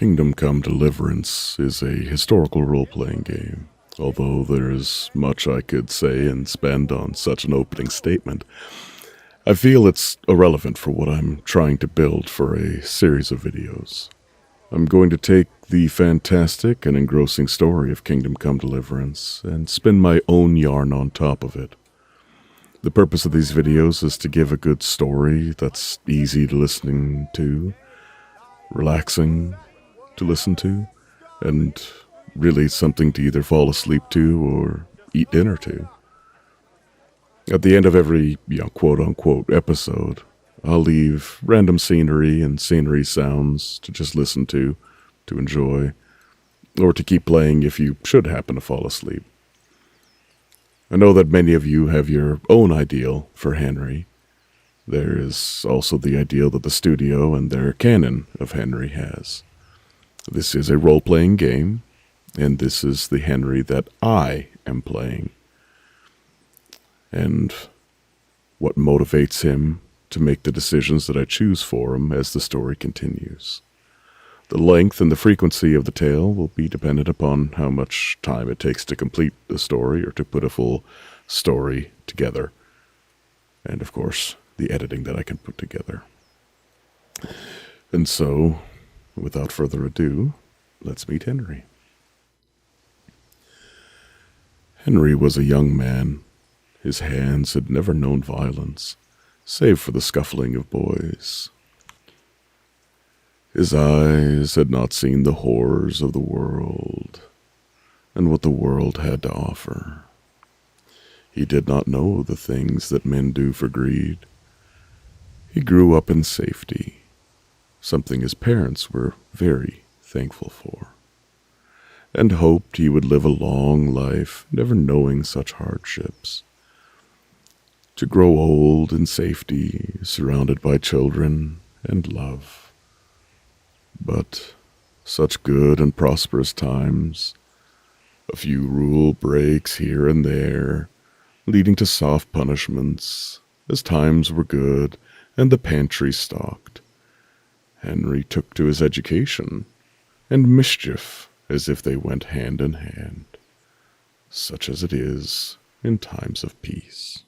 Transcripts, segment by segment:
Kingdom Come Deliverance is a historical role-playing game. Although there is much I could say and spend on such an opening statement, I feel it's irrelevant for what I'm trying to build for a series of videos. I'm going to take the fantastic and engrossing story of Kingdom Come Deliverance and spin my own yarn on top of it. The purpose of these videos is to give a good story that's easy to listen to, relaxing to listen to, and really something to either fall asleep to or eat dinner to. At the end of every, quote-unquote episode, I'll leave random scenery and scenery sounds to just listen to enjoy, or to keep playing if you should happen to fall asleep. I know that many of you have your own ideal for Henry. There is also the ideal that the studio and their canon of Henry has. This is a role-playing game, and this is the Henry that I am playing. And what motivates him to make the decisions that I choose for him as the story continues. The length and the frequency of the tale will be dependent upon how much time it takes to complete the story or to put a full story together. And of course, the editing that I can put together. And so, without further ado, let's meet Henry. Henry was a young man. His hands had never known violence, save for the scuffling of boys. His eyes had not seen the horrors of the world and what the world had to offer. He did not know the things that men do for greed. He grew up in safety, something his parents were very thankful for, and hoped he would live a long life, never knowing such hardships. To grow old in safety, surrounded by children and love. But such good and prosperous times, a few rule breaks here and there, leading to soft punishments, as times were good and the pantry stocked. Henry took to his education and mischief as if they went hand in hand, such as it is in times of peace.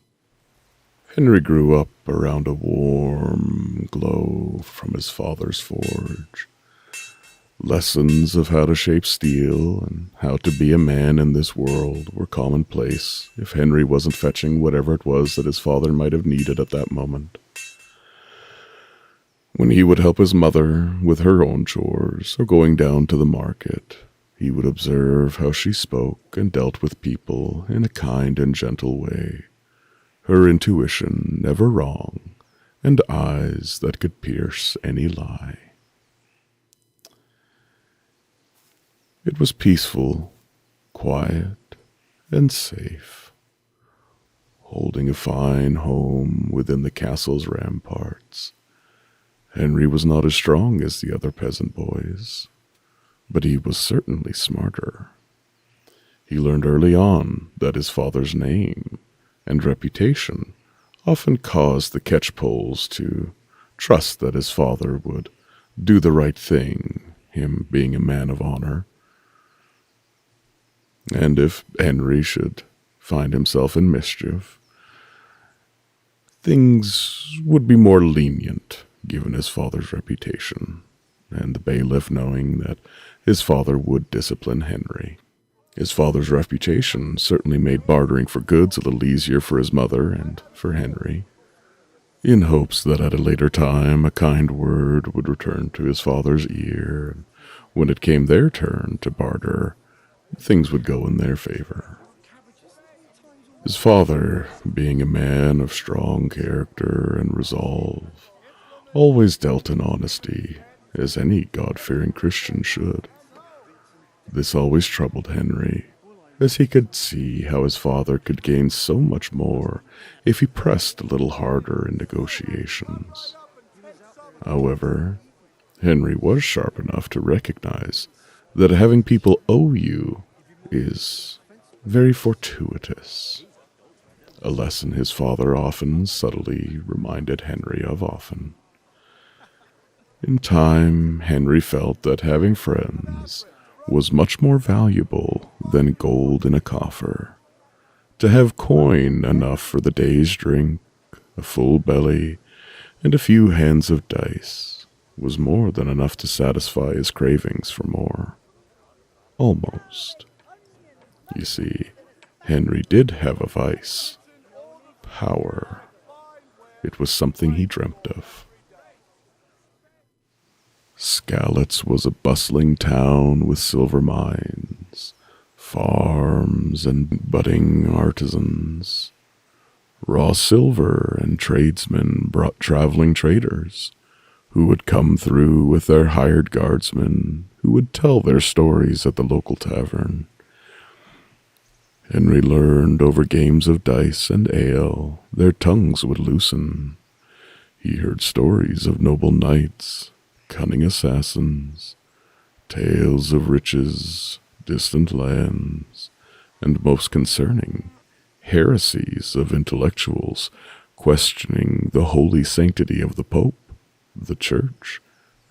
Henry grew up around a warm glow from his father's forge. Lessons of how to shape steel and how to be a man in this world were commonplace if Henry wasn't fetching whatever it was that his father might have needed at that moment. When he would help his mother with her own chores or going down to the market, he would observe how she spoke and dealt with people in a kind and gentle way, her intuition never wrong, and eyes that could pierce any lie. It was peaceful, quiet, and safe, holding a fine home within the castle's ramparts. Henry was not as strong as the other peasant boys, but he was certainly smarter. He learned early on that his father's name and reputation often caused the catchpoles to trust that his father would do the right thing, him being a man of honor. And if Henry should find himself in mischief, things would be more lenient given his father's reputation, and the bailiff knowing that his father would discipline Henry. His father's reputation certainly made bartering for goods a little easier for his mother and for Henry, in hopes that at a later time a kind word would return to his father's ear, and when it came their turn to barter, things would go in their favor. His father, being a man of strong character and resolve, always dealt in honesty, as any God-fearing Christian should. This always troubled Henry, as he could see how his father could gain so much more if he pressed a little harder in negotiations. However, Henry was sharp enough to recognize that having people owe you is very fortuitous, a lesson his father often subtly reminded Henry of often. In time, Henry felt that having friends was much more valuable than gold in a coffer. To have coin enough for the day's drink, a full belly, and a few hands of dice was more than enough to satisfy his cravings for more. Almost. You see, Henry did have a vice. Power. It was something he dreamt of. Skalitz was a bustling town with silver mines, farms, and budding artisans. Raw silver and tradesmen brought traveling traders, who would come through with their hired guardsmen, who would tell their stories at the local tavern. Henry learned over games of dice and ale, their tongues would loosen. He heard stories of noble knights, cunning assassins, tales of riches, distant lands, and most concerning, heresies of intellectuals questioning the holy sanctity of the Pope, the Church,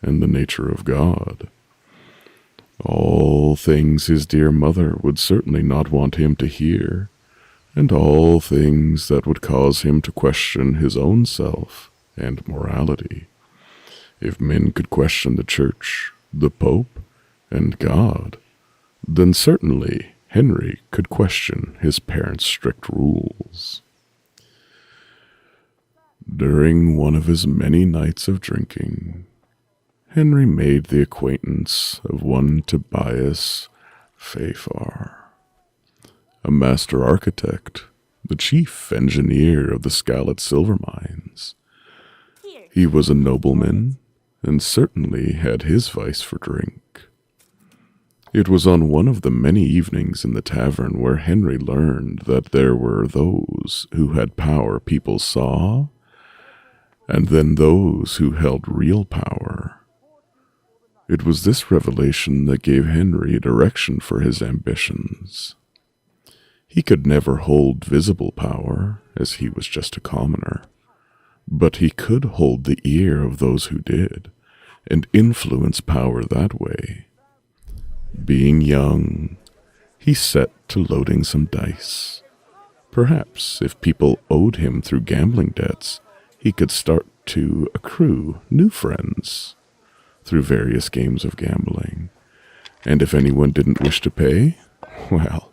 and the nature of God. All things his dear mother would certainly not want him to hear, and all things that would cause him to question his own self and morality. If men could question the Church, the Pope, and God, then certainly Henry could question his parents' strict rules. During one of his many nights of drinking, Henry made the acquaintance of one Tobias Fafar, a master architect, the chief engineer of the Skalitz silver mines. He was a nobleman, and certainly had his vice for drink. It was on one of the many evenings in the tavern where Henry learned that there were those who had power people saw, and then those who held real power. It was this revelation that gave Henry direction for his ambitions. He could never hold visible power, as he was just a commoner, but he could hold the ear of those who did, and influence power that way. Being young, he set to loading some dice. Perhaps if people owed him through gambling debts, he could start to accrue new friends through various games of gambling. And if anyone didn't wish to pay, well,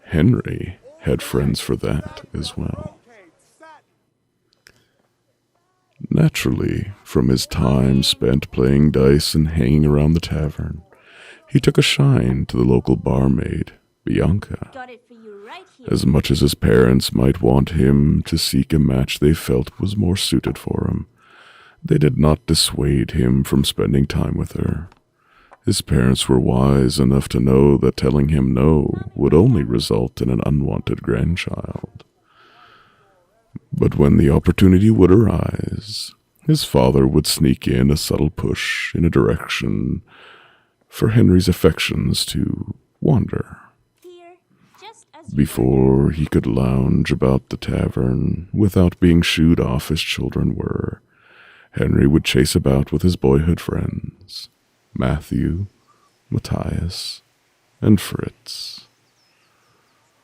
Henry had friends for that as well. Naturally, from his time spent playing dice and hanging around the tavern, he took a shine to the local barmaid, Bianca. As much as his parents might want him to seek a match they felt was more suited for him, they did not dissuade him from spending time with her. His parents were wise enough to know that telling him no would only result in an unwanted grandchild. But when the opportunity would arise, his father would sneak in a subtle push in a direction for Henry's affections to wander. Before he could lounge about the tavern without being shooed off as children were, Henry would chase about with his boyhood friends, Matthew, Matthias, and Fritz.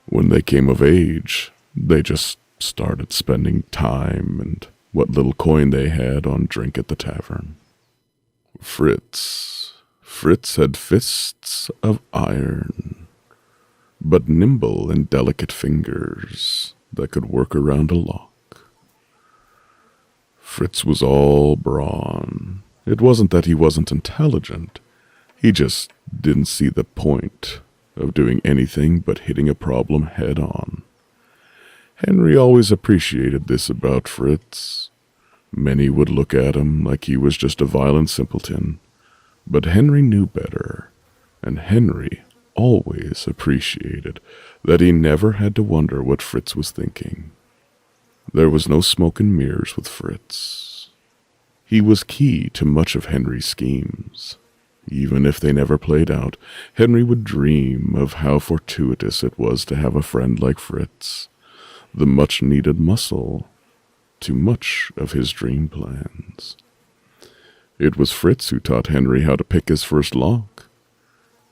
When they came of age, they just started spending time and what little coin they had on drink at the tavern. Fritz had fists of iron, but nimble and delicate fingers that could work around a lock. Fritz was all brawn. It wasn't that he wasn't intelligent. He just didn't see the point of doing anything but hitting a problem head on. Henry always appreciated this about Fritz. Many would look at him like he was just a violent simpleton, but Henry knew better, and Henry always appreciated that he never had to wonder what Fritz was thinking. There was no smoke and mirrors with Fritz. He was key to much of Henry's schemes. Even if they never played out, Henry would dream of how fortuitous it was to have a friend like Fritz, the much-needed muscle to much of his dream plans. It was Fritz who taught Henry how to pick his first lock.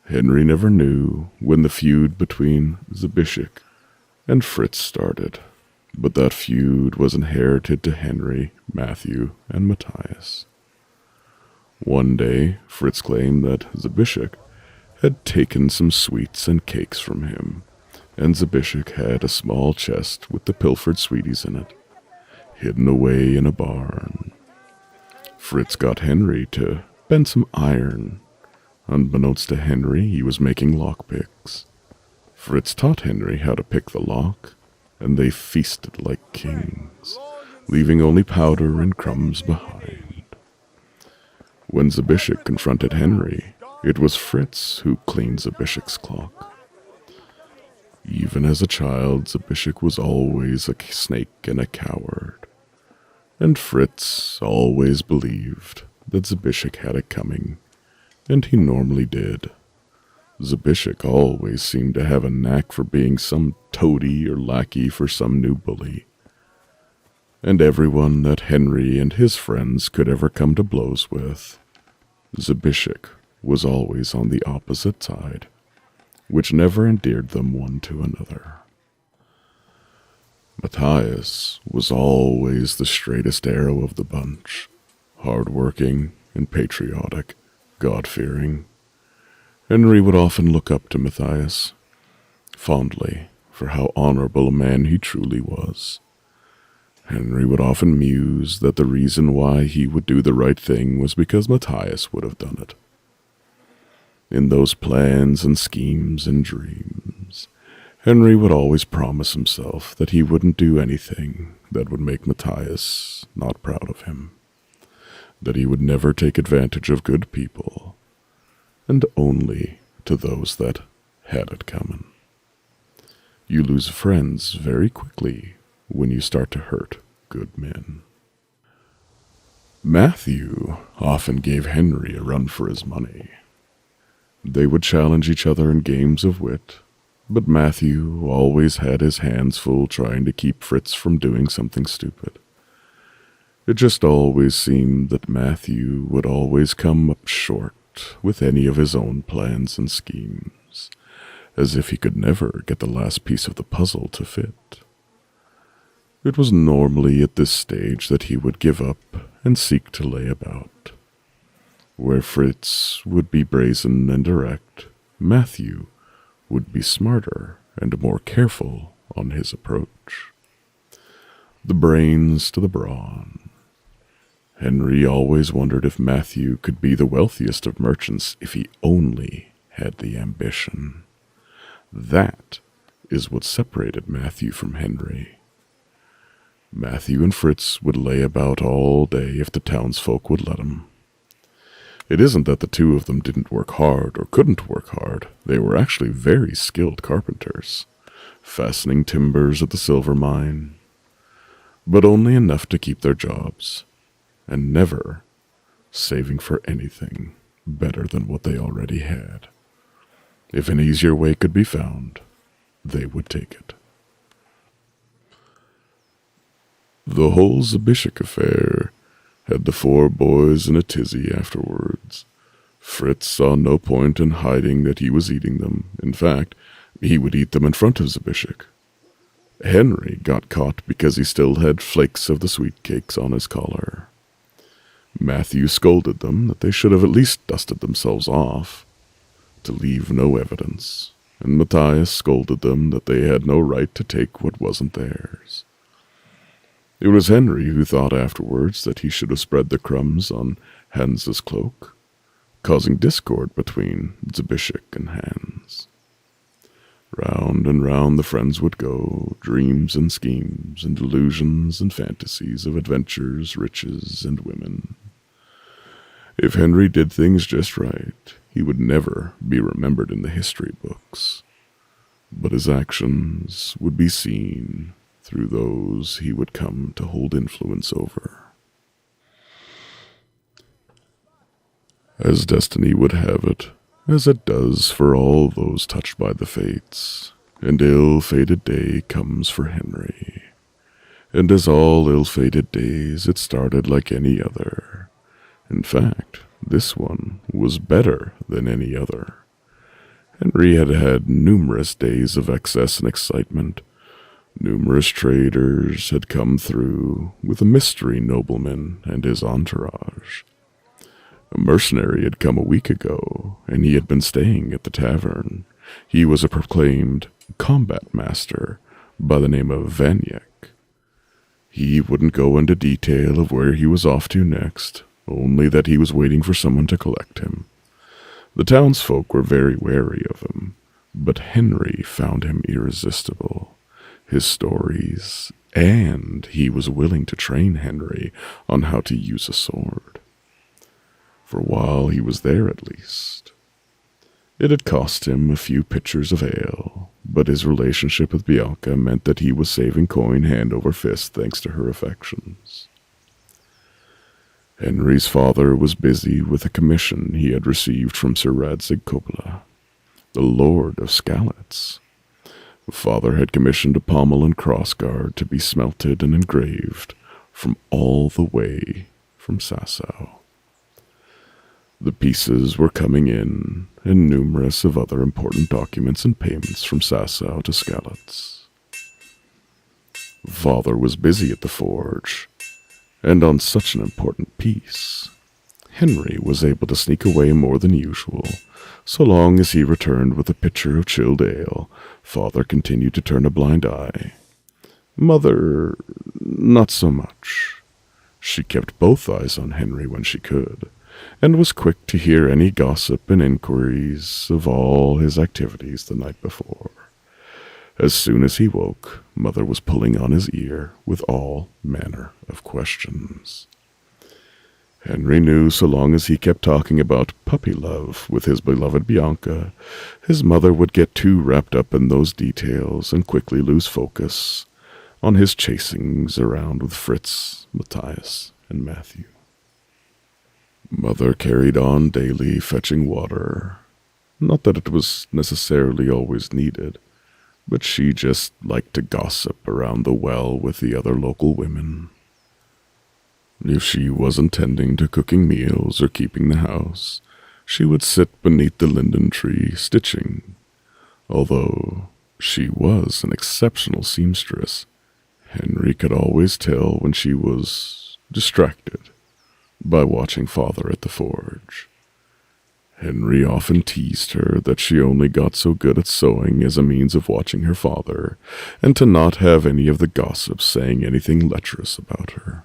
Henry never knew when the feud between Zbyszek and Fritz started, but that feud was inherited to Henry, Matthew, and Matthias. One day, Fritz claimed that Zbyszek had taken some sweets and cakes from him, and Zbyszek had a small chest with the pilfered sweeties in it, hidden away in a barn. Fritz got Henry to bend some iron. Unbeknownst to Henry, he was making lockpicks. Fritz taught Henry how to pick the lock, and they feasted like kings, leaving only powder and crumbs behind. When Zbyszek confronted Henry, it was Fritz who cleaned Zbyszek's clock. Even as a child, Zbyszek was always a snake and a coward, and Fritz always believed that Zbyszek had it coming, and he normally did. Zbyszek always seemed to have a knack for being some toady or lackey for some new bully, and everyone that Henry and his friends could ever come to blows with, Zbyszek was always on the opposite side, which never endeared them one to another. Matthias was always the straightest arrow of the bunch, hard-working and patriotic, God-fearing. Henry would often look up to Matthias, fondly, for how honorable a man he truly was. Henry would often muse that the reason why he would do the right thing was because Matthias would have done it. In those plans and schemes and dreams, Henry would always promise himself that he wouldn't do anything that would make Matthias not proud of him, that he would never take advantage of good people, and only to those that had it coming. You lose friends very quickly when you start to hurt good men. Matthew often gave Henry a run for his money. They would challenge each other in games of wit, but Matthew always had his hands full trying to keep Fritz from doing something stupid. It just always seemed that Matthew would always come up short with any of his own plans and schemes, as if he could never get the last piece of the puzzle to fit. It was normally at this stage that he would give up and seek to lay about. Where Fritz would be brazen and direct, Matthew would be smarter and more careful on his approach. The brains to the brawn. Henry always wondered if Matthew could be the wealthiest of merchants if he only had the ambition. That is what separated Matthew from Henry. Matthew and Fritz would lay about all day if the townsfolk would let him. It isn't that the two of them didn't work hard or couldn't work hard. They were actually very skilled carpenters, fastening timbers at the silver mine, but only enough to keep their jobs, and never saving for anything better than what they already had. If an easier way could be found, they would take it. The whole Zbyszek affair had the four boys in a tizzy afterwards. Fritz saw no point in hiding that he was eating them. In fact, he would eat them in front of Zbyszek. Henry got caught because he still had flakes of the sweet cakes on his collar. Matthew scolded them that they should have at least dusted themselves off, to leave no evidence, and Matthias scolded them that they had no right to take what wasn't theirs. It was Henry who thought afterwards that he should have spread the crumbs on Hans's cloak, causing discord between Zbyszek and Hans. Round and round the friends would go, dreams and schemes and delusions and fantasies of adventures, riches, and women. If Henry did things just right, he would never be remembered in the history books, but his actions would be seen through those he would come to hold influence over. As destiny would have it, as it does for all those touched by the fates, an ill-fated day comes for Henry. And as all ill-fated days, it started like any other, In fact, this one was better than any other. Henry had had numerous days of excess and excitement. Numerous traders had come through with a mystery nobleman and his entourage. A mercenary had come a week ago, and he had been staying at the tavern. He was a proclaimed combat master by the name of Vanyek. He wouldn't go into detail of where he was off to next, only that he was waiting for someone to collect him. The townsfolk were very wary of him, but Henry found him irresistible. His stories, and he was willing to train Henry on how to use a sword. For a while he was there at least. It had cost him a few pitchers of ale, but his relationship with Bianca meant that he was saving coin hand over fist thanks to her affections. Henry's father was busy with a commission he had received from Sir Radzig Kobyla, the Lord of Skalitz. Father had commissioned a pommel and crossguard to be smelted and engraved from all the way from Sasau. The pieces were coming in, and numerous of other important documents and payments from Sasau to Skalitz. Father was busy at the forge, and on such an important piece, Henry was able to sneak away more than usual. So long as he returned with a pitcher of chilled ale, Father continued to turn a blind eye. Mother, not so much. She kept both eyes on Henry when she could, and was quick to hear any gossip and inquiries of all his activities the night before. As soon as he woke, Mother was pulling on his ear with all manner of questions. Henry knew so long as he kept talking about puppy love with his beloved Bianca, his mother would get too wrapped up in those details and quickly lose focus on his chasings around with Fritz, Matthias, and Matthew. Mother carried on daily fetching water. Not that it was necessarily always needed, but she just liked to gossip around the well with the other local women. If she wasn't tending to cooking meals or keeping the house, she would sit beneath the linden tree stitching. Although she was an exceptional seamstress, Henry could always tell when she was distracted by watching Father at the forge. Henry often teased her that she only got so good at sewing as a means of watching her father, and to not have any of the gossips saying anything lecherous about her.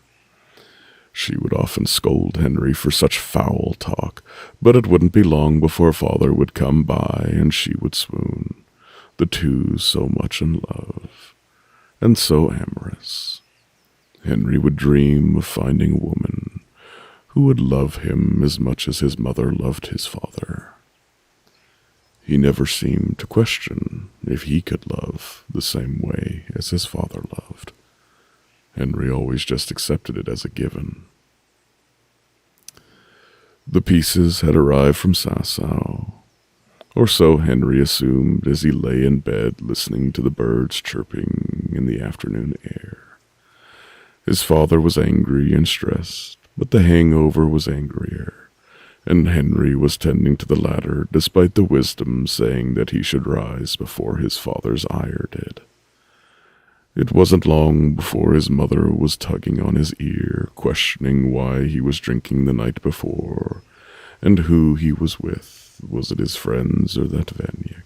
She would often scold Henry for such foul talk, but it wouldn't be long before Father would come by and she would swoon, the two so much in love, and so amorous. Henry would dream of finding a woman who would love him as much as his mother loved his father. He never seemed to question if he could love the same way as his father loved. Henry always just accepted it as a given. The pieces had arrived from Sasau, or so Henry assumed as he lay in bed listening to the birds chirping in the afternoon air. His father was angry and stressed, but the hangover was angrier, and Henry was tending to the latter despite the wisdom saying that he should rise before his father's ire did. It wasn't long before his mother was tugging on his ear, questioning why he was drinking the night before, and who he was with. Was it his friends or that Vanyek?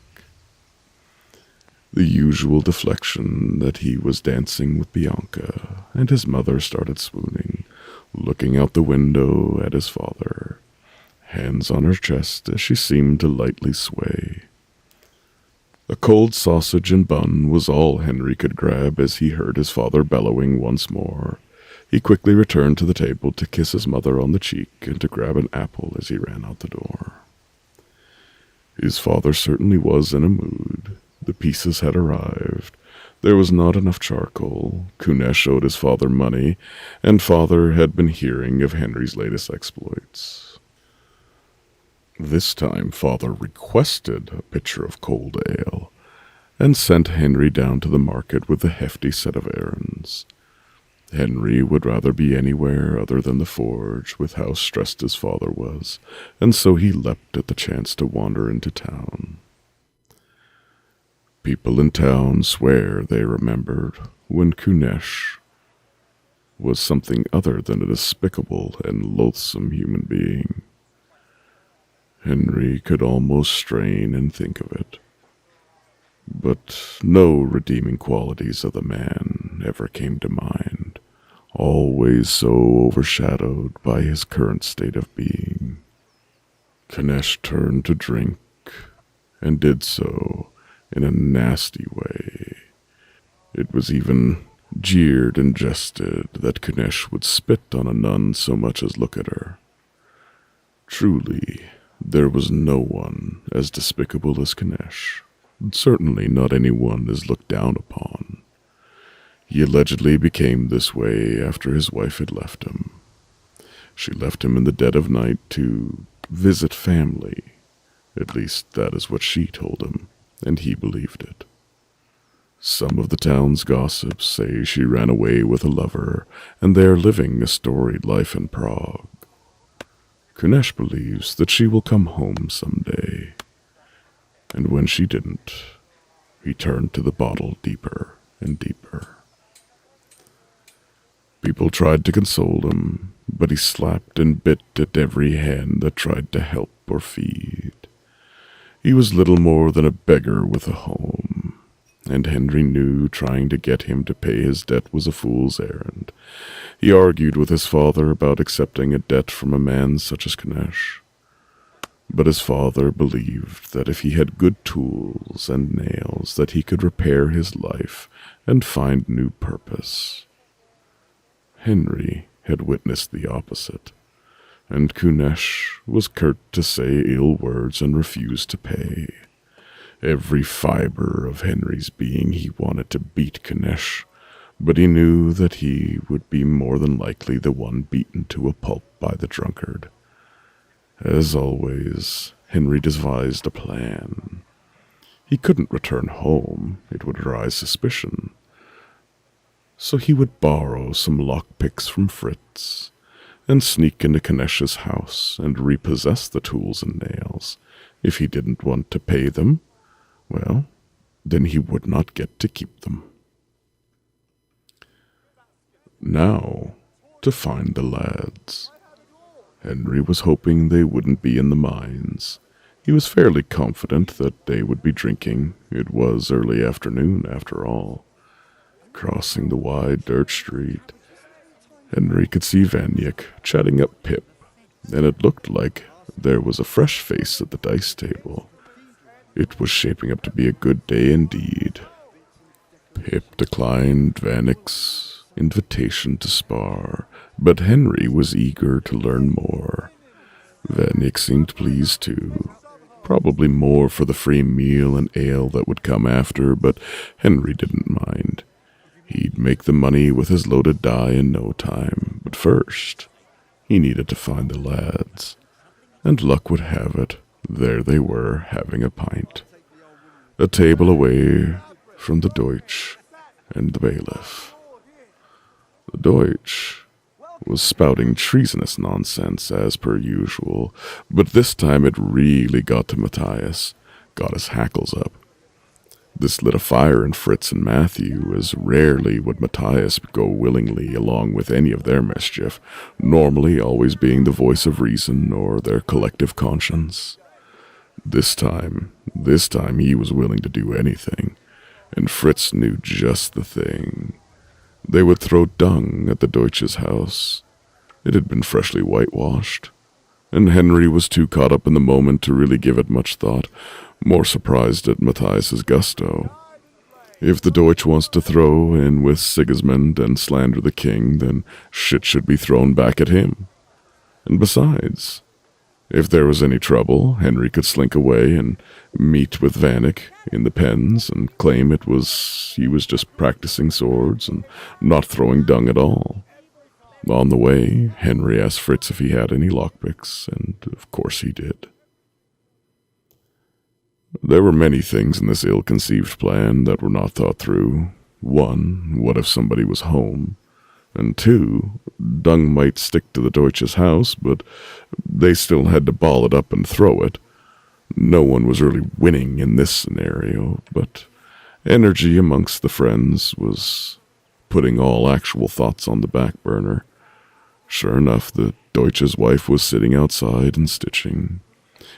The usual deflection that he was dancing with Bianca, and his mother started swooning, looking out the window at his father, hands on her chest as she seemed to lightly sway. A cold sausage and bun was all Henry could grab as he heard his father bellowing once more. He quickly returned to the table to kiss his mother on the cheek and to grab an apple as he ran out the door. His father certainly was in a mood. The pieces had arrived. There was not enough charcoal. Kunesh owed his father money, and Father had been hearing of Henry's latest exploits. This time Father requested a pitcher of cold ale, and sent Henry down to the market with a hefty set of errands. Henry would rather be anywhere other than the forge with how stressed his father was, and so he leapt at the chance to wander into town. People in town swear they remembered when Kunesh was something other than a despicable and loathsome human being. Henry could almost strain and think of it, but no redeeming qualities of the man ever came to mind, always so overshadowed by his current state of being. Kunesh turned to drink, and did so in a nasty way. It was even jeered and jested that Kunesh would spit on a nun so much as look at her. Truly, there was no one as despicable as Kunesh, certainly not anyone as looked down upon. He allegedly became this way after his wife had left him. She left him in the dead of night to visit family. At least that is what she told him, and he believed it. Some of the town's gossips say she ran away with a lover, and they are living a storied life in Prague. Kunesh believes that she will come home someday, and when she didn't, he turned to the bottle deeper and deeper. People tried to console him, but he slapped and bit at every hand that tried to help or feed. He was little more than a beggar with a home, and Henry knew trying to get him to pay his debt was a fool's errand. He argued with his father about accepting a debt from a man such as Kunesh, but his father believed that if he had good tools and nails that he could repair his life and find new purpose. Henry had witnessed the opposite, and Kunesh was curt to say ill words and refused to pay. Every fiber of Henry's being he wanted to beat Kunesh, but he knew that he would be more than likely the one beaten to a pulp by the drunkard. As always, Henry devised a plan. He couldn't return home, it would arouse suspicion. So he would borrow some lockpicks from Fritz, and sneak into Kunesh's house and repossess the tools and nails. If he didn't want to pay them, well, then he would not get to keep them. Now, to find the lads. Henry was hoping they wouldn't be in the mines. He was fairly confident that they would be drinking. It was early afternoon, after all. Crossing the wide dirt street, Henry could see Vanyek chatting up Pip, and it looked like there was a fresh face at the dice table. It was shaping up to be a good day indeed. Pip declined Vanek's invitation to spar, but Henry was eager to learn more. Vanyek seemed pleased too, probably more for the free meal and ale that would come after, but Henry didn't mind. He'd make the money with his loaded die in no time, but first, he needed to find the lads. And luck would have it, there they were, having a pint. A table away from the Deutsch and the bailiff. The Deutsch was spouting treasonous nonsense as per usual, but this time it really got to Matthias, got his hackles up. This lit a fire in Fritz and Matthew, as rarely would Matthias go willingly along with any of their mischief, normally always being the voice of reason or their collective conscience. This time he was willing to do anything, and Fritz knew just the thing. They would throw dung at the Deutsch's house. It had been freshly whitewashed, and Henry was too caught up in the moment to really give it much thought, more surprised at Matthias's gusto. If the Deutsch wants to throw in with Sigismund and slander the king, then shit should be thrown back at him. And besides, if there was any trouble, Henry could slink away and meet with Vanek in the pens and claim he was just practicing swords and not throwing dung at all. On the way, Henry asked Fritz if he had any lockpicks, and of course he did. There were many things in this ill-conceived plan that were not thought through. One, what if somebody was home? And two, dung might stick to the Deutsch's house, but they still had to ball it up and throw it. No one was really winning in this scenario, but energy amongst the friends was putting all actual thoughts on the back burner. Sure enough, the Deutsch's wife was sitting outside and stitching.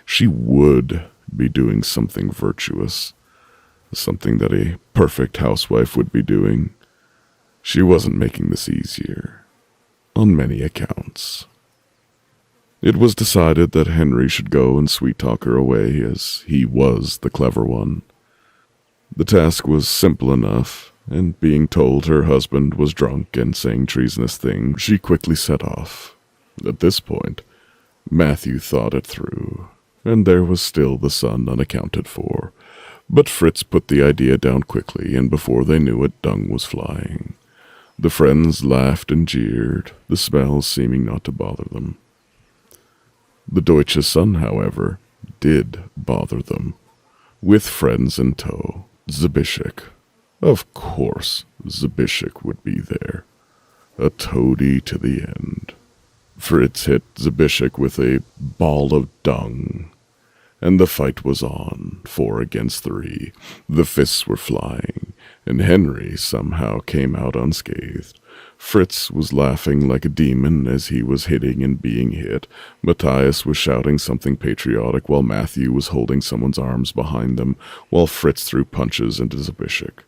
She would be doing something virtuous, something that a perfect housewife would be doing. She wasn't making this easier, on many accounts. It was decided that Henry should go and sweet-talk her away, as he was the clever one. The task was simple enough, and being told her husband was drunk and saying treasonous things, she quickly set off. At this point, Matthew thought it through, and there was still the son unaccounted for. But Fritz put the idea down quickly, and before they knew it, dung was flying. The friends laughed and jeered, the smell seeming not to bother them. The Deutsche son, however, did bother them, with friends in tow. Zbyszek. Of course, Zbyszek would be there. A toady to the end. Fritz hit Zbyszek with a ball of dung, and the fight was on, 4 against 3. The fists were flying, and Henry somehow came out unscathed. Fritz was laughing like a demon as he was hitting and being hit. Matthias was shouting something patriotic while Matthew was holding someone's arms behind them, while Fritz threw punches into Zbyszek.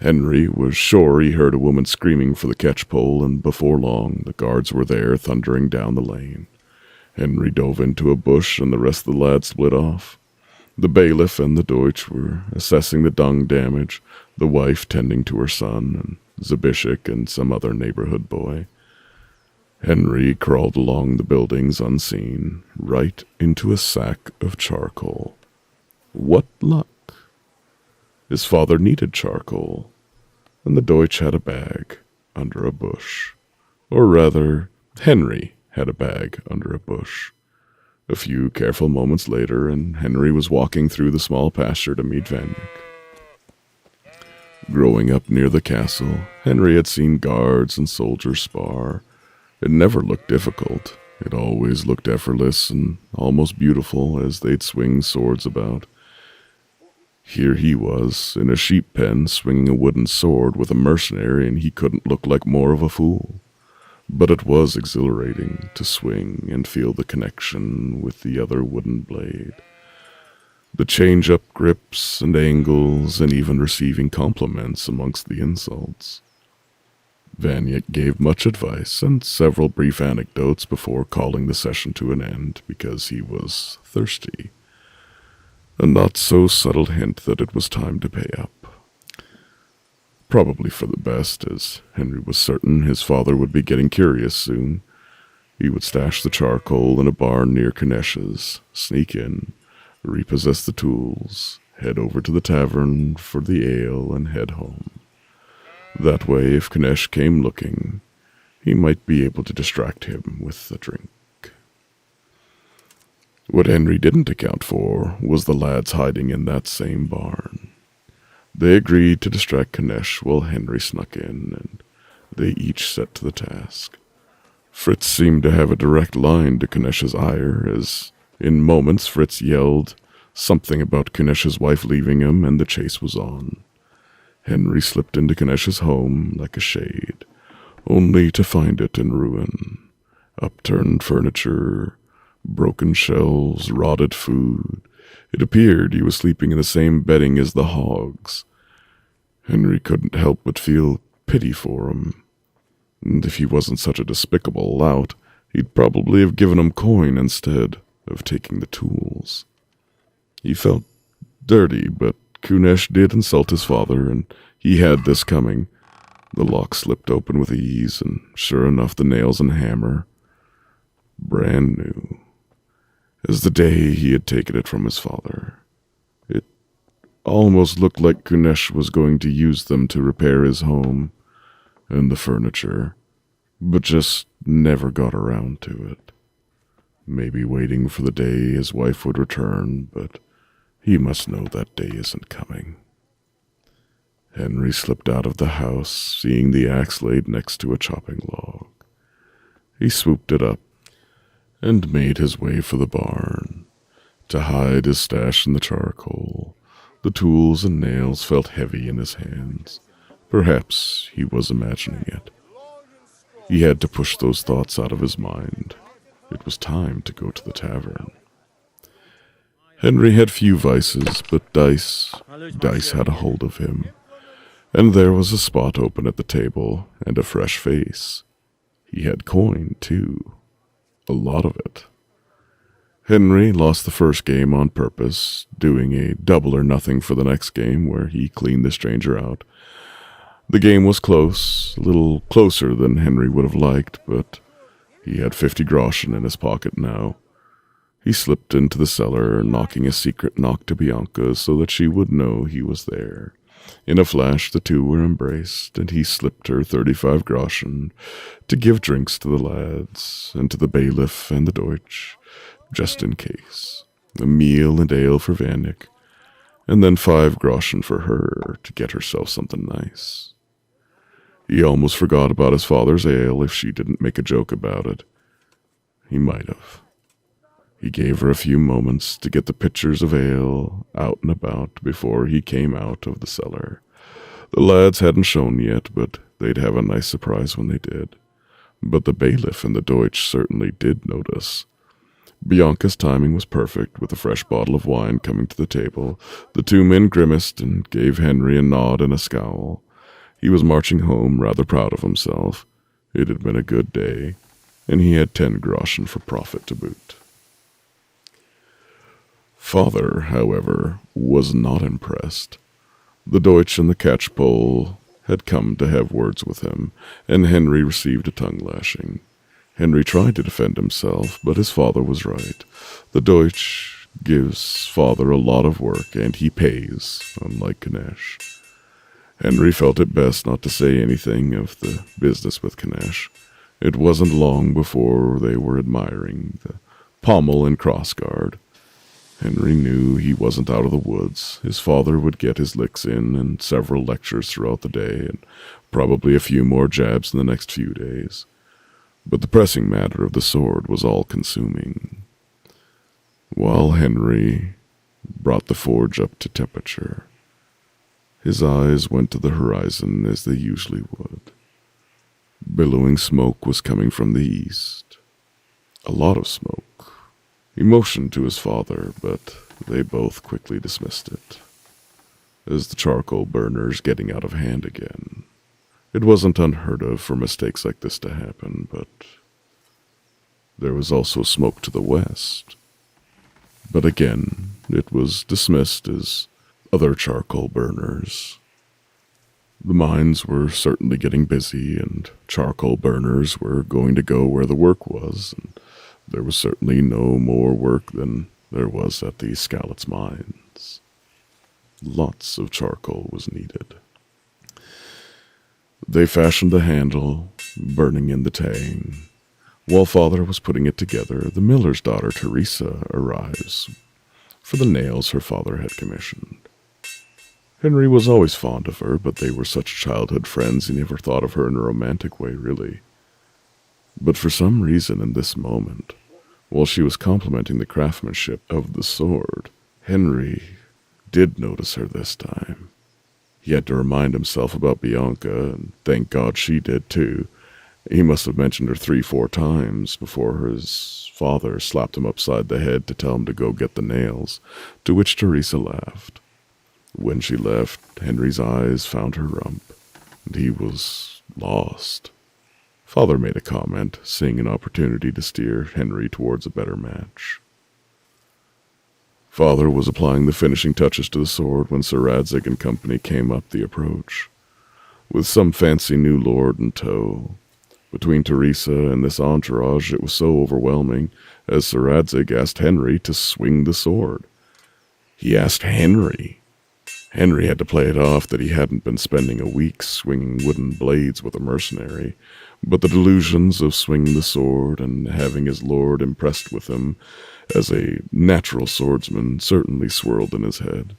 Henry was sure he heard a woman screaming for the catch-pole, and before long the guards were there thundering down the lane. Henry dove into a bush, and the rest of the lads split off. The bailiff and the Deutsch were assessing the dung damage, the wife tending to her son, and Zbyszek and some other neighborhood boy. Henry crawled along the buildings unseen, right into a sack of charcoal. What luck! His father needed charcoal, and the Deutsch had a bag under a bush. Or rather, Henry had a bag under a bush. A few careful moments later, and Henry was walking through the small pasture to meet Vanyik. Growing up near the castle, Henry had seen guards and soldiers spar. It never looked difficult. It always looked effortless and almost beautiful as they'd swing swords about. Here he was, in a sheep pen, swinging a wooden sword with a mercenary, and he couldn't look like more of a fool. But it was exhilarating to swing and feel the connection with the other wooden blade. The change-up grips and angles, and even receiving compliments amongst the insults. Vanyik gave much advice and several brief anecdotes before calling the session to an end because he was thirsty. A not-so-subtle hint that it was time to pay up. Probably for the best, as Henry was certain his father would be getting curious soon. He would stash the charcoal in a barn near Kanesh's, sneak in, repossess the tools, head over to the tavern for the ale, and head home. That way, if Kanesh came looking, he might be able to distract him with a drink. What Henry didn't account for was the lads hiding in that same barn. They agreed to distract Kanesh while Henry snuck in, and they each set to the task. Fritz seemed to have a direct line to Kanesh's ire, as in moments Fritz yelled something about Kanesh's wife leaving him, and the chase was on. Henry slipped into Kanesh's home like a shade, only to find it in ruin. Upturned furniture, broken shelves, rotted food. It appeared he was sleeping in the same bedding as the hogs. Henry couldn't help but feel pity for him. And if he wasn't such a despicable lout, he'd probably have given him coin instead of taking the tools. He felt dirty, but Kunesh did insult his father, and he had this coming. The lock slipped open with ease, and sure enough, the nails and hammer, brand new, as the day he had taken it from his father. It almost looked like Kunesh was going to use them to repair his home and the furniture, but just never got around to it. Maybe waiting for the day his wife would return, but he must know that day isn't coming. Henry slipped out of the house, seeing the axe laid next to a chopping log. He swooped it up and made his way for the barn. To hide his stash in the charcoal, the tools and nails felt heavy in his hands. Perhaps he was imagining it. He had to push those thoughts out of his mind. It was time to go to the tavern. Henry had few vices, but dice had a hold of him. And there was a spot open at the table, and a fresh face. He had coin, too. A lot of it. Henry lost the first game on purpose, doing a double or nothing for the next game where he cleaned the stranger out. The game was close, a little closer than Henry would have liked, but he had 50 groschen in his pocket now. He slipped into the cellar, knocking a secret knock to Bianca so that she would know he was there. In a flash, the two were embraced, and he slipped her 35 groschen to give drinks to the lads, and to the bailiff and the Deutsch, just in case. A meal and ale for Vanek, and then 5 groschen for her to get herself something nice. He almost forgot about his father's ale if she didn't make a joke about it. He might have. He gave her a few moments to get the pitchers of ale out and about before he came out of the cellar. The lads hadn't shown yet, but they'd have a nice surprise when they did. But the bailiff and the Deutsch certainly did notice. Bianca's timing was perfect, with a fresh bottle of wine coming to the table. The two men grimaced and gave Henry a nod and a scowl. He was marching home, rather proud of himself. It had been a good day, and he had 10 groschen for profit to boot. Father, however, was not impressed. The Deutsch and the catchpole had come to have words with him, and Henry received a tongue-lashing. Henry tried to defend himself, but his father was right. The Deutsch gives father a lot of work, and he pays, unlike Ganesh. Henry felt it best not to say anything of the business with Ganesh. It wasn't long before they were admiring the pommel and crossguard. Henry knew he wasn't out of the woods. His father would get his licks in, and several lectures throughout the day, and probably a few more jabs in the next few days. But the pressing matter of the sword was all-consuming. While Henry brought the forge up to temperature, his eyes went to the horizon as they usually would. Billowing smoke was coming from the east. A lot of smoke. He motioned to his father, but they both quickly dismissed it, as the charcoal burner's getting out of hand again. It wasn't unheard of for mistakes like this to happen, but there was also smoke to the west. But again, it was dismissed as other charcoal burners. The mines were certainly getting busy, and charcoal burners were going to go where the work was, and there was certainly no more work than there was at the Skalitz mines. Lots of charcoal was needed. They fashioned the handle, burning in the tang. While father was putting it together, the miller's daughter Teresa arrives for the nails her father had commissioned. Henry was always fond of her, but they were such childhood friends he never thought of her in a romantic way, really. But for some reason in this moment, while she was complimenting the craftsmanship of the sword, Henry did notice her this time. He had to remind himself about Bianca, and thank God she did too. He must have mentioned her 3-4 times before his father slapped him upside the head to tell him to go get the nails, to which Teresa laughed. When she left, Henry's eyes found her rump, and he was lost. Father made a comment, seeing an opportunity to steer Henry towards a better match. Father was applying the finishing touches to the sword when Sir Radzig and company came up the approach, with some fancy new lord in tow. Between Teresa and this entourage, it was so overwhelming, as Sir Radzig asked Henry to swing the sword. He asked Henry. Henry had to play it off that he hadn't been spending a week swinging wooden blades with a mercenary, but the delusions of swinging the sword and having his lord impressed with him as a natural swordsman certainly swirled in his head.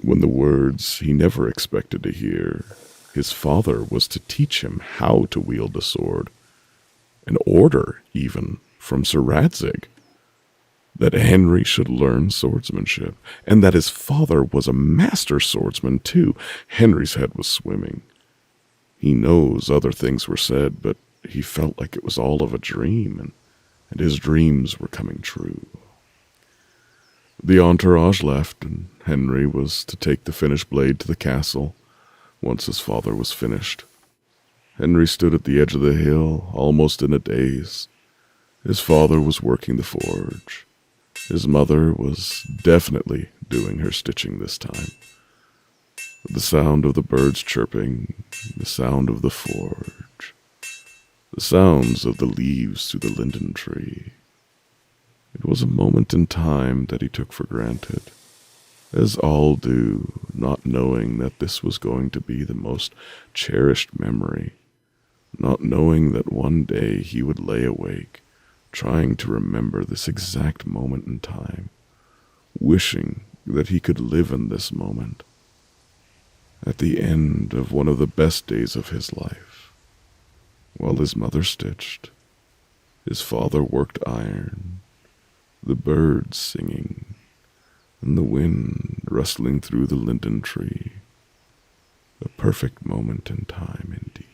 when the words he never expected to hear. His father was to teach him how to wield a sword, an order, even, from Sir Radzig, that Henry should learn swordsmanship, and that his father was a master swordsman, too. Henry's head was swimming. He knows other things were said, but he felt like it was all of a dream, and his dreams were coming true. The entourage left, and Henry was to take the finished blade to the castle once his father was finished. Henry stood at the edge of the hill, almost in a daze. His father was working the forge. His mother was definitely doing her stitching this time. The sound of the birds chirping, the sound of the forge, the sounds of the leaves through the linden tree. It was a moment in time that he took for granted, as all do, not knowing that this was going to be the most cherished memory, not knowing that one day he would lay awake, trying to remember this exact moment in time, wishing that he could live in this moment, at the end of one of the best days of his life, while his mother stitched, his father worked iron, the birds singing, and the wind rustling through the linden tree. A perfect moment in time indeed.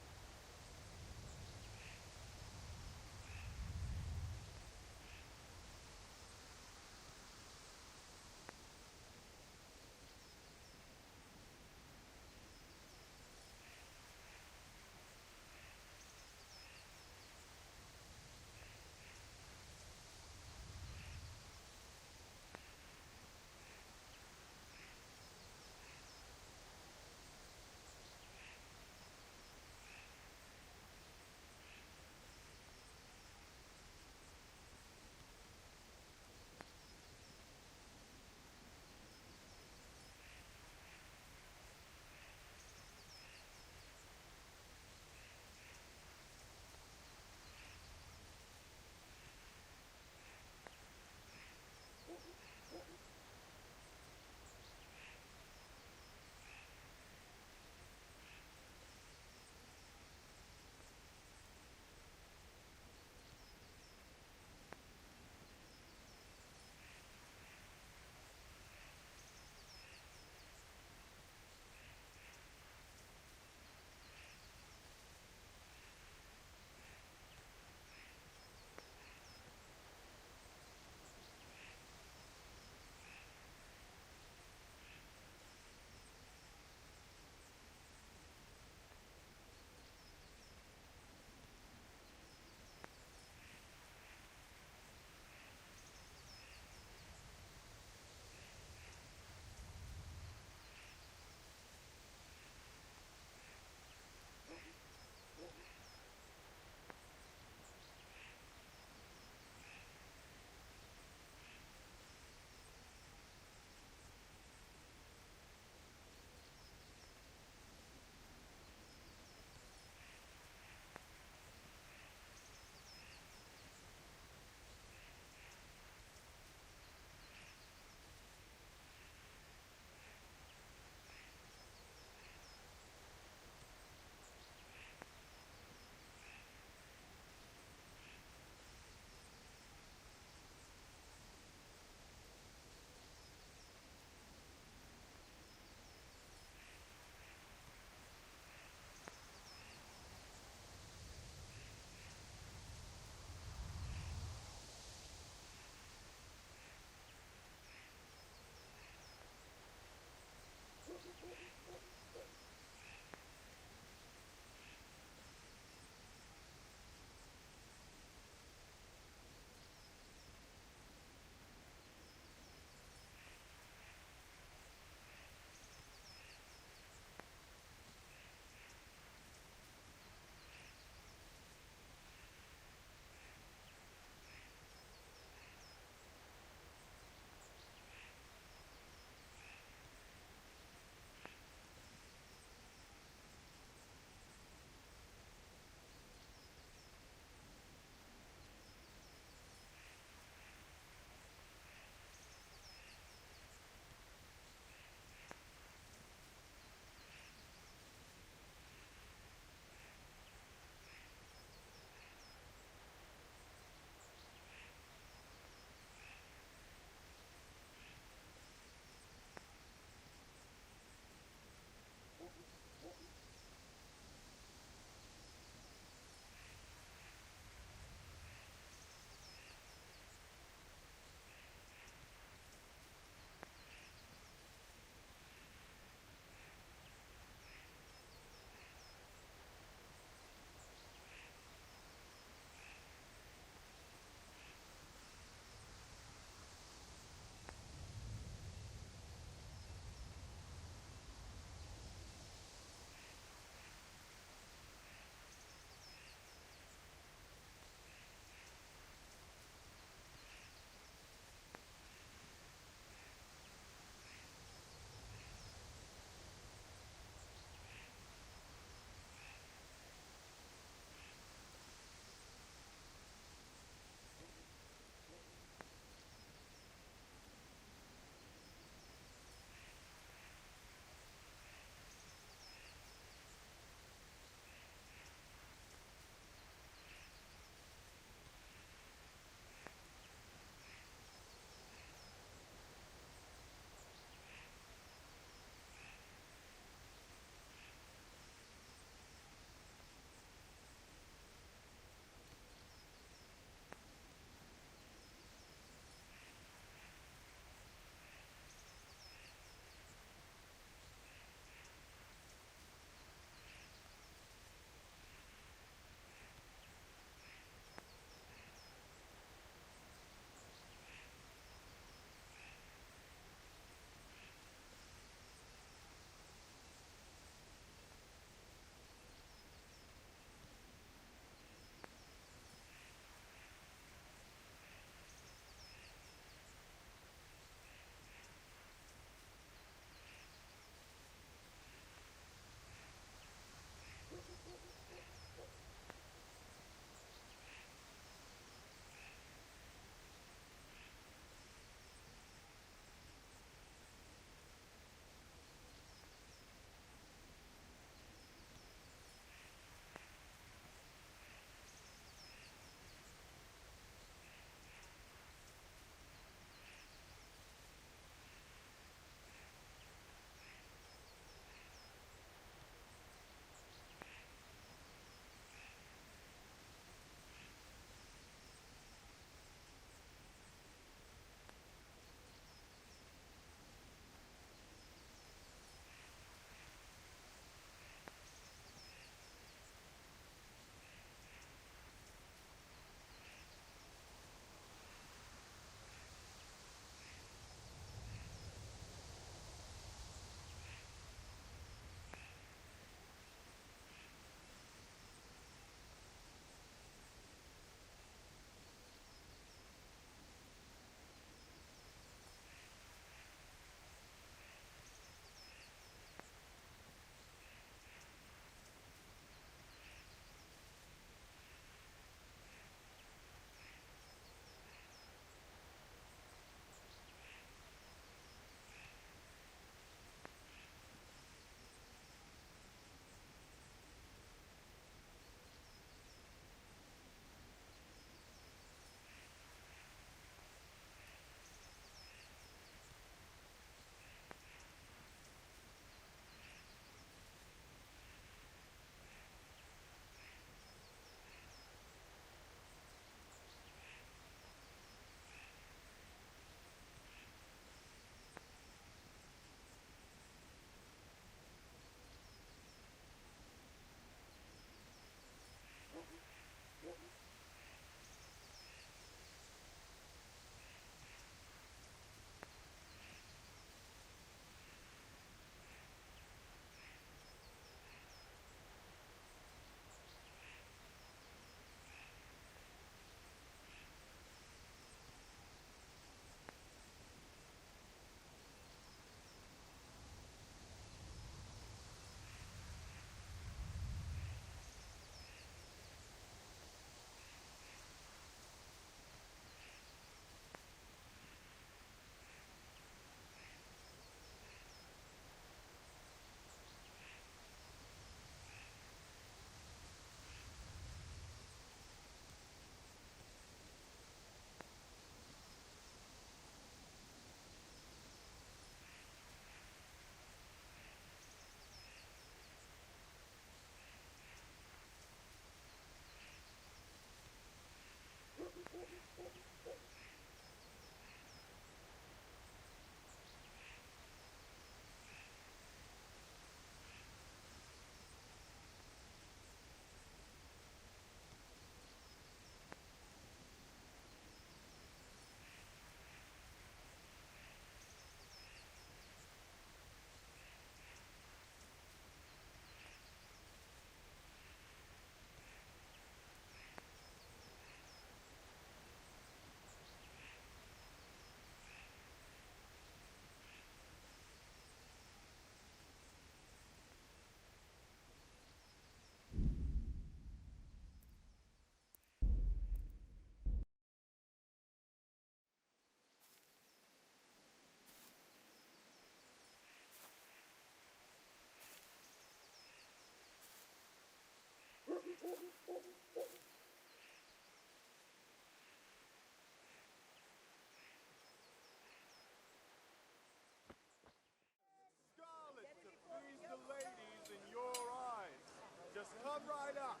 come right up.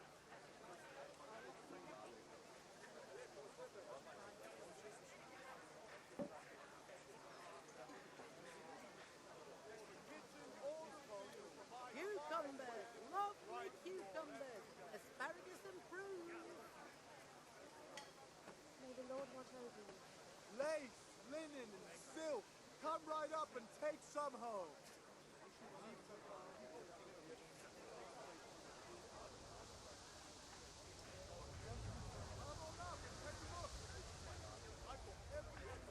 Cucumbers, lovely cucumbers, asparagus and prunes. May the Lord watch over you. Lace, linen, and silk. Come right up and take some home. Come on up and take a look. I've got everything.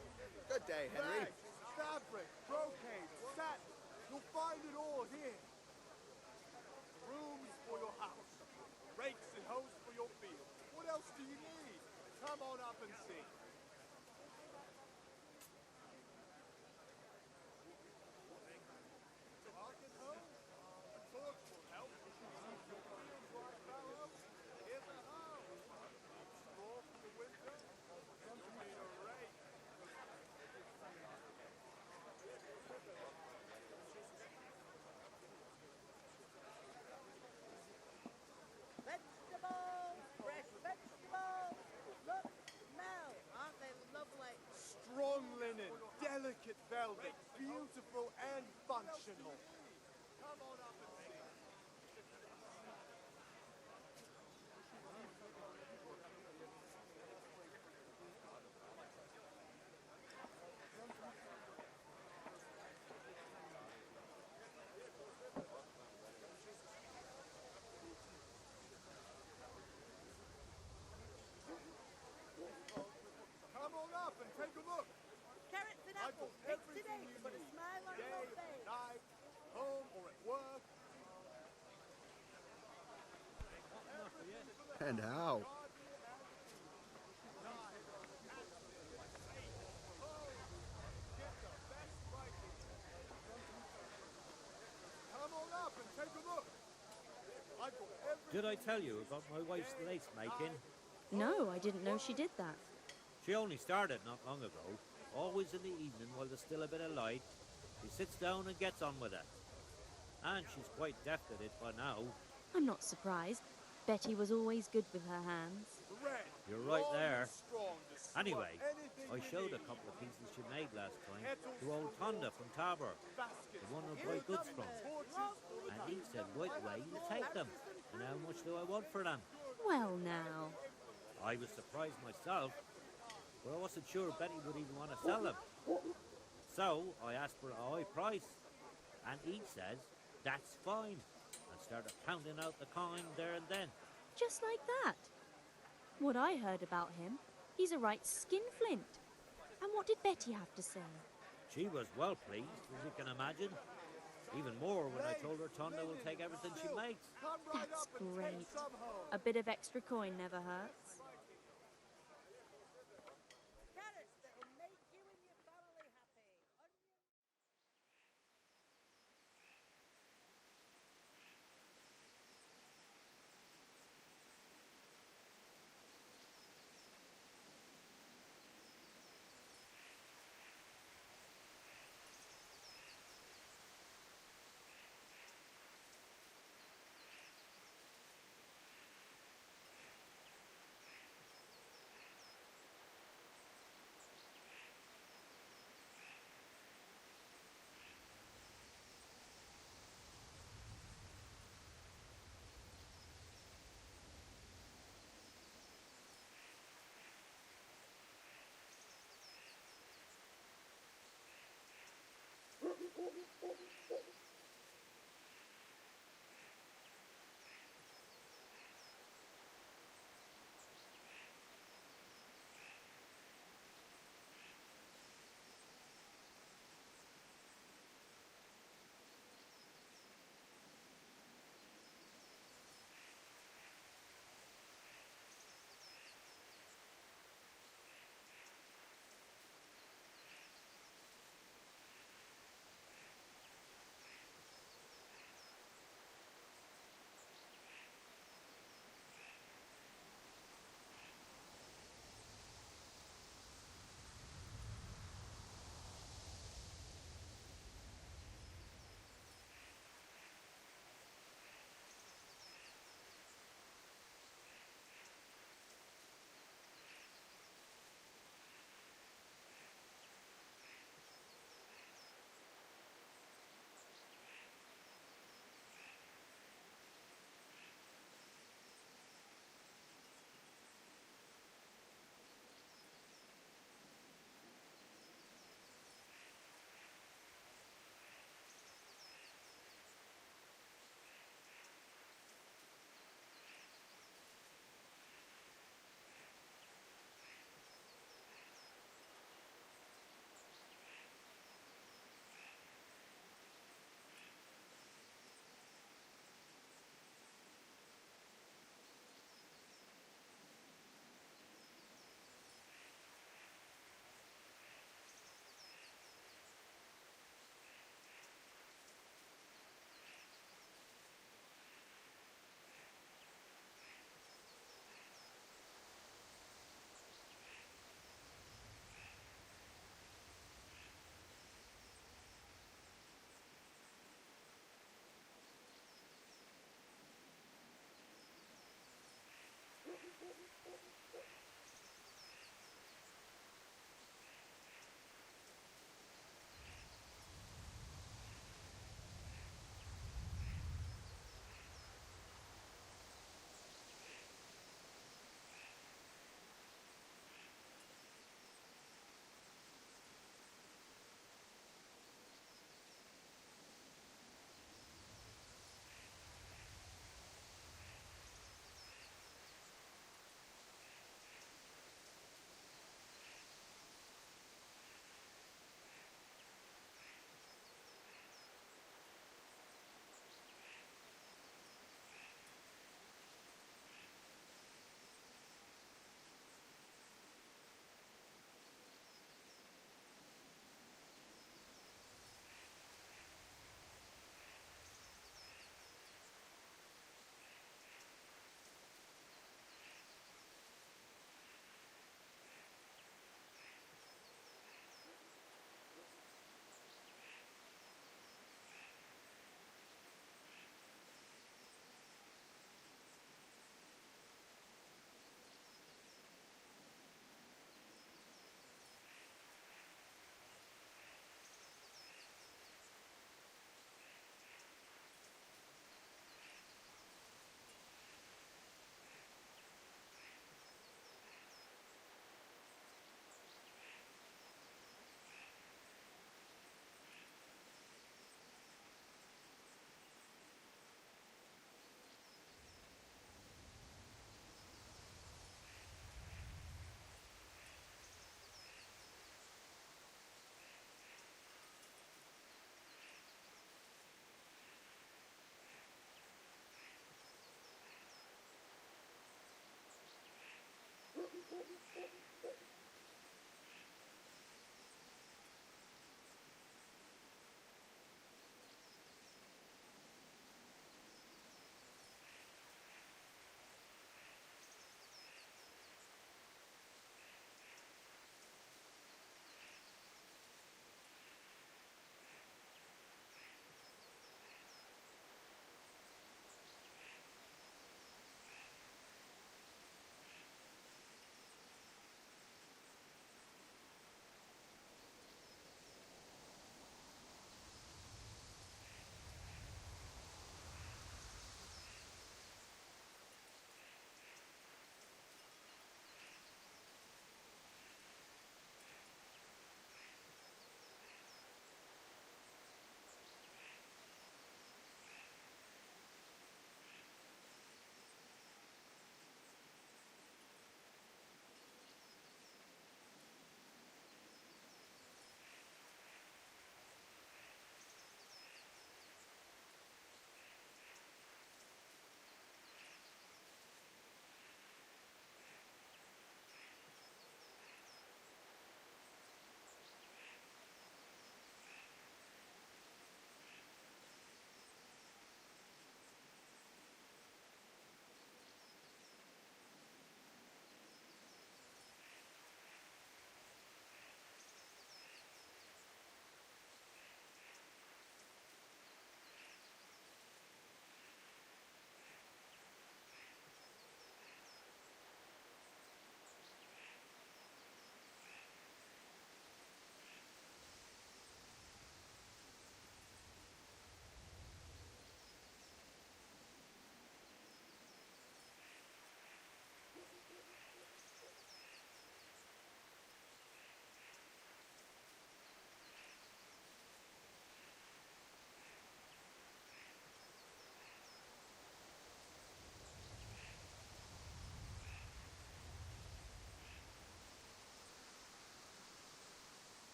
Good day, Henry. Rags, fabric, brocade, satin. You'll find it all here. Brooms for your house. Rakes and hoes for your field. What else do you need? Come on up and see. Market home? A torch will help. Here's a hoe. Straw for the winter. You need a rake. Vegetables, fresh vegetables. Look, smell, aren't they lovely? Strong linen, delicate velvet, beautiful and functional. Come on up and see. Come on up and take a look. Carrots and I've apples, got picked today everything to you put a need. smile on Day, your face. night, home or at work. And how? Come on up and take a look. I've got everything. Did I tell you about my wife's lace making? No, I didn't know she did that. She only started not long ago. Always in the evening while there's still a bit of light. She sits down and gets on with it. And she's quite deft at it by now. I'm not surprised. Betty was always good with her hands. Red, You're right long there. and strong to swat Anyway, anything I you showed a need. couple of pieces she made last time Kettles to old for Tonda from Tabor, baskets the one I for buy goods cucumbers, from. torches for the And he said right away to take them. And how much do I want for them? Well now. I was surprised myself, but I wasn't sure Betty would even want to sell them. So I asked for a high price, and he says, that's fine, and started pounding out the coin there and then. Just like that. What I heard about him, he's a right skinflint. And what did Betty have to say? She was well pleased, as you can imagine. Even more when I told her Tonda will take everything she makes. Come right That's up and take great. some home. A bit of extra coin never hurts. Carrots that'll make you and your family happy. Onions.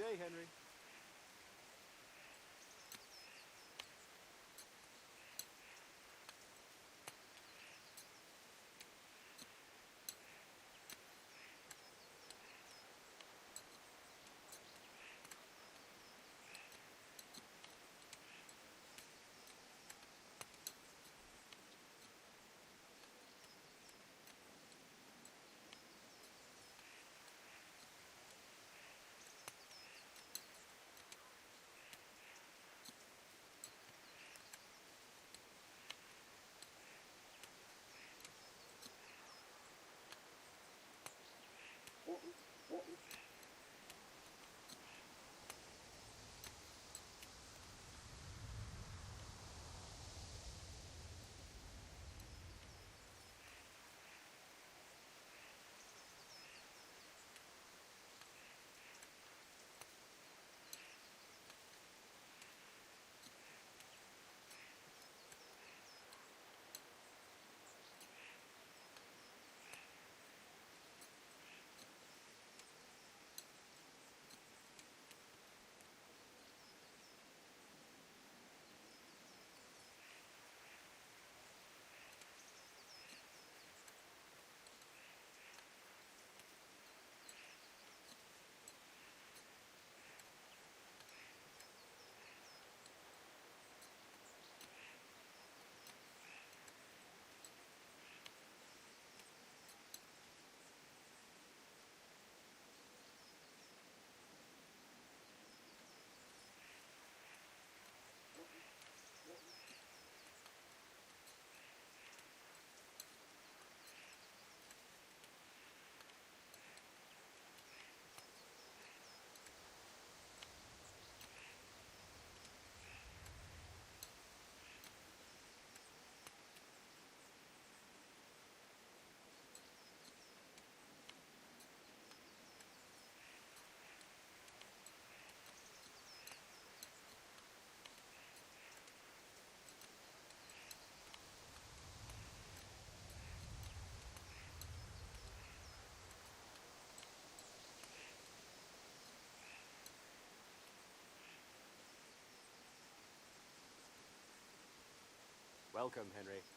day, Henry. Welcome, Henry.